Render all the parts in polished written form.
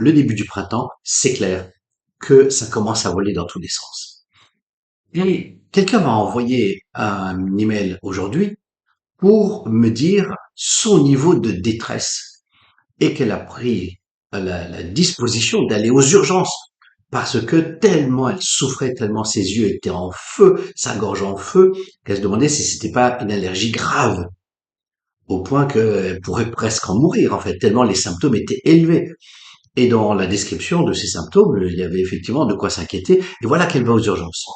le début du printemps, c'est clair que ça commence à voler dans tous les sens. Et quelqu'un m'a envoyé un email aujourd'hui pour me dire son niveau de détresse et qu'elle a pris la disposition d'aller aux urgences parce que tellement elle souffrait, tellement ses yeux étaient en feu, sa gorge en feu, qu'elle se demandait si c'était pas une allergie grave, au point qu'elle pourrait presque en mourir en fait, tellement les symptômes étaient élevés. Et dans la description de ces symptômes, il y avait effectivement de quoi s'inquiéter, et voilà qu'elle va aux urgences.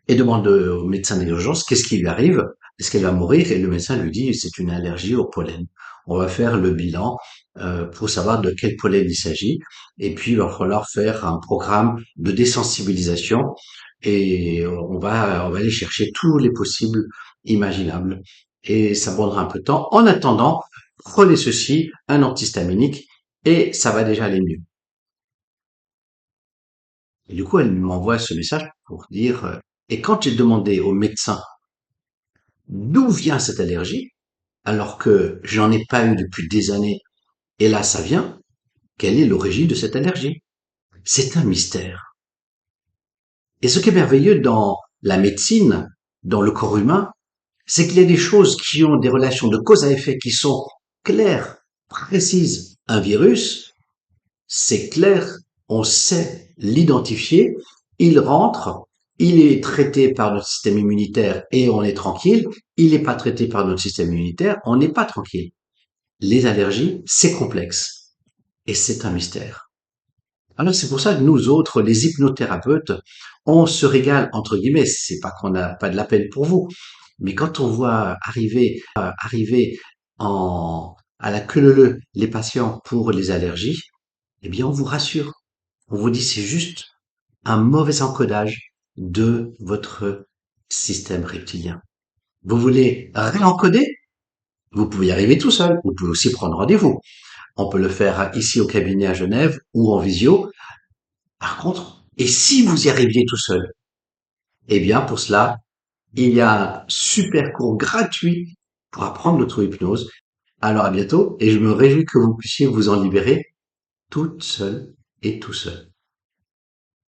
Et demande au médecin des urgences qu'est-ce qui lui arrive, est-ce qu'elle va mourir, et le médecin lui dit c'est une allergie au pollen. On va faire le bilan pour savoir de quel pollen il s'agit, et puis il va falloir faire un programme de désensibilisation, et on va aller chercher tous les possibles imaginables, et ça prendra un peu de temps. En attendant, prenez ceci, un antihistaminique, et ça va déjà aller mieux. Et du coup, elle m'envoie ce message pour dire, et quand j'ai demandé au médecin d'où vient cette allergie, alors que j'en ai pas eu depuis des années, et là ça vient, quelle est l'origine de cette allergie? C'est un mystère. Et ce qui est merveilleux dans la médecine, dans le corps humain, c'est qu'il y a des choses qui ont des relations de cause à effet qui sont claires, précises. Un virus, c'est clair, on sait l'identifier, il rentre, il est traité par notre système immunitaire et on est tranquille, il n'est pas traité par notre système immunitaire, on n'est pas tranquille. Les allergies, c'est complexe et c'est un mystère. Alors c'est pour ça que nous autres, les hypnothérapeutes, on se régale entre guillemets. C'est pas qu'on n'a pas de la peine pour vous, mais quand on voit arriver à la queue leu leu les patients pour les allergies, eh bien on vous rassure. On vous dit c'est juste un mauvais encodage de votre système reptilien. Vous voulez réencoder? Vous pouvez y arriver tout seul. Vous pouvez aussi prendre rendez-vous. On peut le faire ici au cabinet à Genève ou en visio. Par contre, et si vous y arriviez tout seul? Eh bien, pour cela, il y a un super cours gratuit pour apprendre l'auto-hypnose. Alors à bientôt et je me réjouis que vous puissiez vous en libérer toute seule et tout seul.